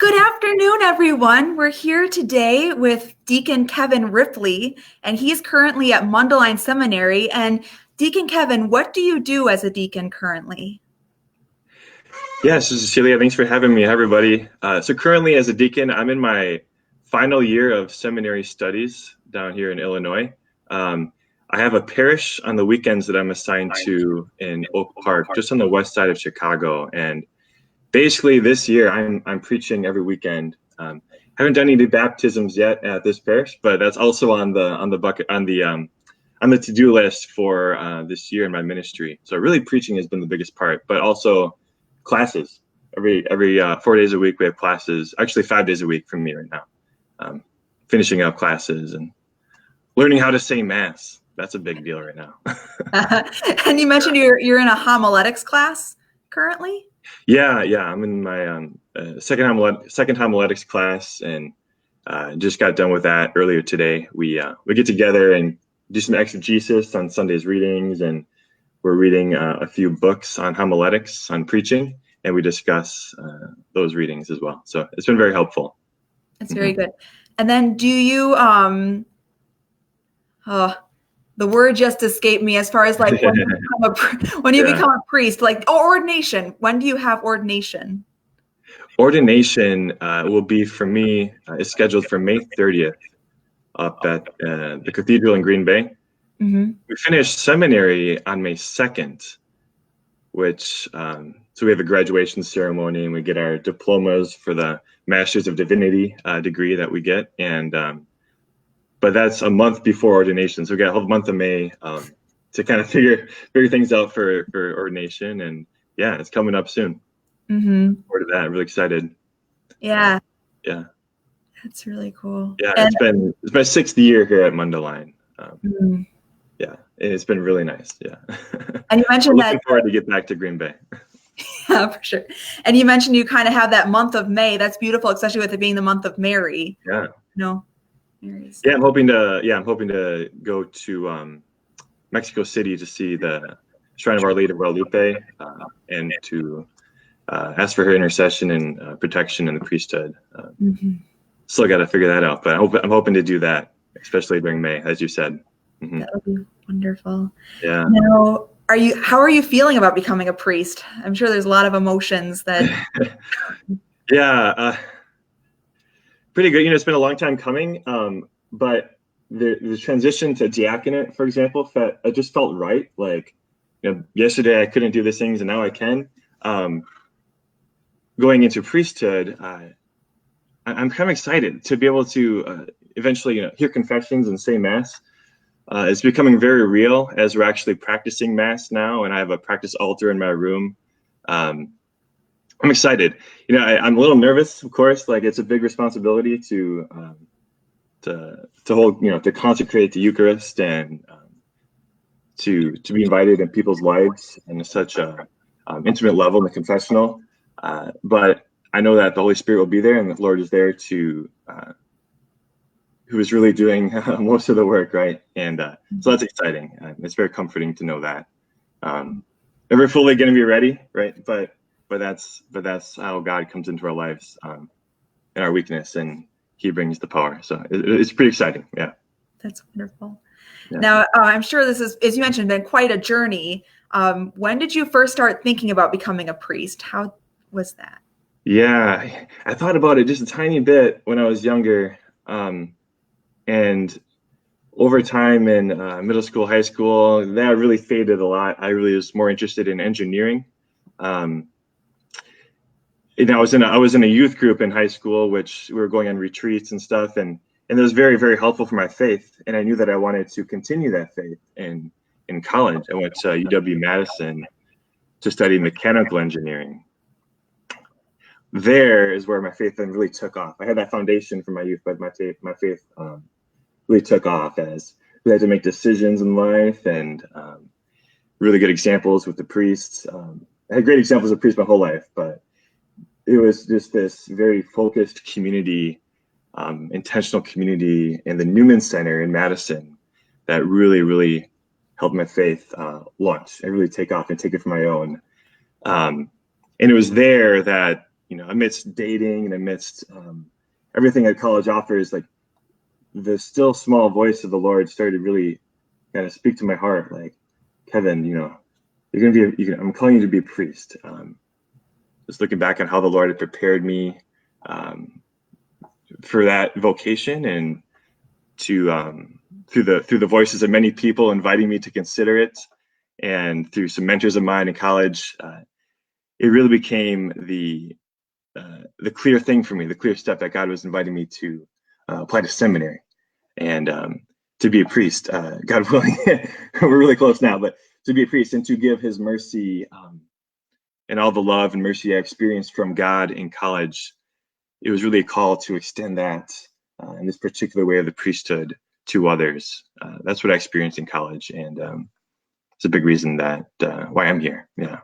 Good afternoon, everyone. We're here today with Deacon Kevin Ripley, and he's currently at Mundelein Seminary. And Deacon Kevin, what do you do as a deacon currently? Yes, this is Cecilia. Thanks for having me. Hi, everybody. So currently as a deacon, I'm in my final year of seminary studies down here in Illinois. I have a parish on the weekends that I'm assigned to in Oak Park, just on the west side of Chicago. And basically this year I'm preaching every weekend. Haven't done any baptisms yet at this parish, but that's also on the to-do list for this year in my ministry. So really preaching has been the biggest part, but also classes. Every 4 days a week we have classes, actually 5 days a week for me right now. Finishing up classes and learning how to say mass. That's a big deal right now. And you mentioned you're in a homiletics class currently? Yeah, I'm in my second homiletics class, and just got done with that earlier today. We get together and do some exegesis on Sunday's readings, and we're reading a few books on homiletics, on preaching, and we discuss those readings as well. So it's been very helpful. That's very good. And then do you the word just escaped me as far as like when you become a priest, like ordination. When do you have ordination? Ordination will be for me, is scheduled for May 30th up at the cathedral in Green Bay. Mm-hmm. We finished seminary on May 2nd, which, so we have a graduation ceremony and we get our diplomas for the Masters of Divinity degree that we get. And but that's a month before ordination. So we got a whole month of May to kind of figure things out for ordination. And yeah, it's coming up soon. Mm-hmm. Forward to that. I'm really excited. Yeah. Yeah. That's really cool. Yeah, it's my 6th year here at Mundelein. Yeah, it's been really nice. Yeah. And you mentioned looking forward to get back to Green Bay. Yeah, for sure. And you mentioned you kind of have that month of May. That's beautiful, especially with it being the month of Mary. Yeah. No. Mary's. Yeah, I'm hoping to go to Mexico City to see the Shrine of Our Lady of Guadalupe and to ask for her intercession and protection in the priesthood. Still got to figure that out, but I'm hoping to do that, especially during May, as you said. That would be wonderful. Yeah. Now, how are you feeling about becoming a priest? I'm sure there's a lot of emotions that. Yeah, pretty good. It's been a long time coming, but the transition to diaconate, for example, it just felt right. Like, yesterday I couldn't do these things, and now I can. Going into priesthood, I'm kind of excited to be able to eventually, hear confessions and say mass. It's becoming very real as we're actually practicing mass now, and I have a practice altar in my room. I'm excited. I'm a little nervous, of course. Like, it's a big responsibility to hold, to consecrate the Eucharist and to be invited in people's lives in such a intimate level in the confessional. But I know that the Holy Spirit will be there, and the Lord is there who is really doing most of the work, right? And so that's exciting. It's very comforting to know that. Never fully going to be ready, right? But that's how God comes into our lives in our weakness, and He brings the power. So it's pretty exciting. Yeah. That's wonderful. Yeah. Now, I'm sure this is, as you mentioned, been quite a journey. When did you first start thinking about becoming a priest? How was that? Yeah, I thought about it just a tiny bit when I was younger. And over time in middle school, high school, that really faded a lot. I really was more interested in engineering. I was in a youth group in high school, which we were going on retreats and stuff, and it was very, very helpful for my faith. And I knew that I wanted to continue that faith in college. I went to UW-Madison to study mechanical engineering. There is where my faith then really took off. I had that foundation from my youth, but my faith really took off as we had to make decisions in life, and really good examples with the priests. I had great examples of priests my whole life, but it was just this very focused community, intentional community in the Newman Center in Madison that really, really helped my faith launch and really take off and take it for my own. And it was there that amidst dating and amidst everything that college offers, like the still small voice of the Lord started to really kind of speak to my heart. Like, Kevin, you're going to be, I'm calling you to be a priest. Just looking back on how the Lord had prepared me for that vocation, and to through the voices of many people inviting me to consider it, and through some mentors of mine in college, it really became the clear thing for me, the clear step that God was inviting me to apply to seminary and to be a priest. God willing, we're really close now, but to be a priest and to give His mercy and all the love and mercy I experienced from God in college, it was really a call to extend that in this particular way of the priesthood to others. That's what I experienced in college, and it's a big reason that why I'm here. Yeah.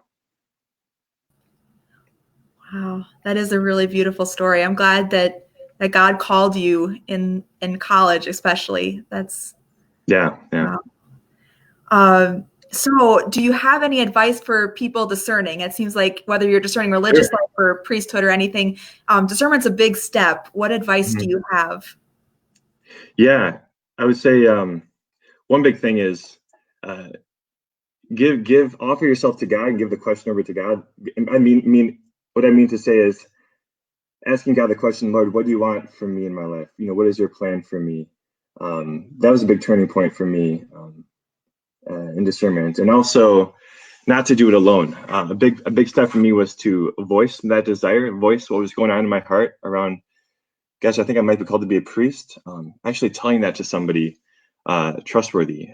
Wow, that is a really beautiful story. I'm glad that God called you in college, especially. That's yeah. Wow. So do you have any advice for people discerning? It seems like whether you're discerning religious life or priesthood or anything, discernment's a big step. What advice do you have? Yeah, I would say one big thing is offer yourself to God and give the question over to God. I mean what I mean to say is asking God the question, Lord, what do you want from me in my life? What is your plan for me? That was a big turning point for me in discernment, and also not to do it alone. A big step for me was to voice that desire, voice what was going on in my heart around, gosh, I think I might be called to be a priest. Actually telling that to somebody trustworthy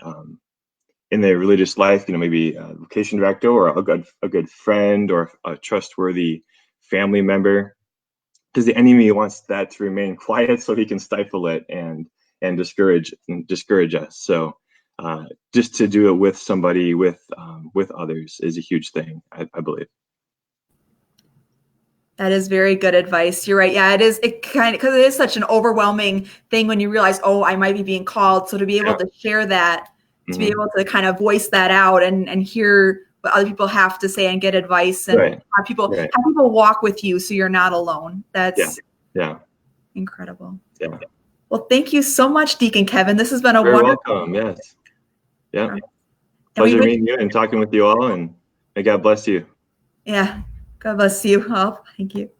in their religious life, maybe a vocation director or a good friend or a trustworthy family member, because the enemy wants that to remain quiet so he can stifle it and discourage us. So just to do it with somebody, with others, is a huge thing, I believe. That is very good advice. You're right. Yeah, it is. It kind of, because it is such an overwhelming thing when you realize, oh, I might be being called. So to be able to share that, to be able to kind of voice that out and hear what other people have to say and get advice and have people walk with you so you're not alone. That's incredible. Yeah. Well, thank you so much, Deacon Kevin. This has been a You're wonderful. welcome. Yes. Yeah. Pleasure meeting you and talking with you all, and may God bless you. Yeah. God bless you all. Thank you.